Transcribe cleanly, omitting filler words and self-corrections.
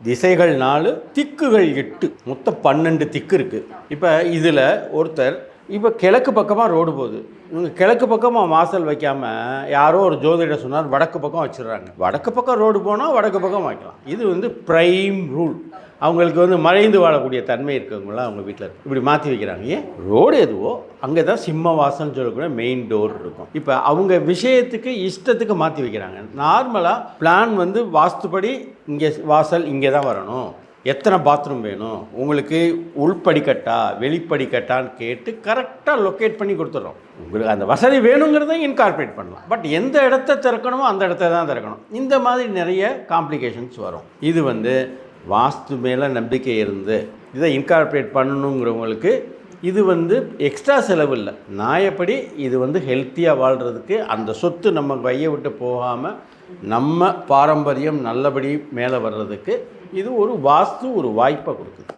திசைகள் 4, திக்குகள் 8, மொத்தம் 12 திக்கு இருக்குது. இப்போ இதில் ஒருத்தர் இப்போ கிழக்கு பக்கமாக ரோடு போகுது, இவங்க கிழக்கு பக்கமாக வாசல் வைக்காமல் யாரோ ஒரு ஜோதிடர் சொன்னார் வடக்கு பக்கம் வச்சிடுறாங்க. வடக்கு பக்கம் ரோடு போனால் வடக்கு பக்கம் வைக்கலாம். இது வந்து ப்ரைம் ரூல். அவங்களுக்கு வந்து மறைந்து வாழக்கூடிய தன்மை இருக்கவங்களாம் அவங்க வீட்டில் இருக்கு, இப்படி மாற்றி வைக்கிறாங்க. ஏன் ரோடு எதுவோ அங்கே தான் சிம்ம வாசல்னு சொல்லக்கூடிய மெயின் டோர் இருக்கும். இப்போ அவங்க விஷயத்துக்கு இஷ்டத்துக்கு மாற்றி வைக்கிறாங்க. நார்மலாக பிளான் வந்து வாஸ்துப்படி இங்கே வாசல் இங்கே தான் வரணும், எத்தனை பாத்ரூம் வேணும், உங்களுக்கு உள்படிக்கட்டா வெளிப்படிக்கட்டான்னு கேட்டு கரெக்டாக லொக்கேட் பண்ணி கொடுத்துட்றோம். உங்களுக்கு அந்த வசதி வேணுங்கிறத இன்கார்பரேட் பண்ணலாம். பட் எந்த இடத்த திறக்கணுமோ அந்த இடத்த தான் திறக்கணும். இந்த மாதிரி நிறைய காம்ப்ளிகேஷன்ஸ் வரும். இது வந்து வாஸ்து மேலே நம்பிக்கை இருந்து இதை இன்கார்பரேட் பண்ணணுங்கிறவங்களுக்கு இது வந்து எக்ஸ்ட்ரா செலவு இல்லை. நியாயப்படி இது வந்து ஹெல்த்தியாக வாழ்கிறதுக்கு, அந்த சொத்து நம்ம கையை விட்டு போகாமல் நம்ம பாரம்பரியம் நல்லபடி மேலே வர்றதுக்கு இது ஒரு வாஸ்து ஒரு வாய்ப்பை கொடுக்குது.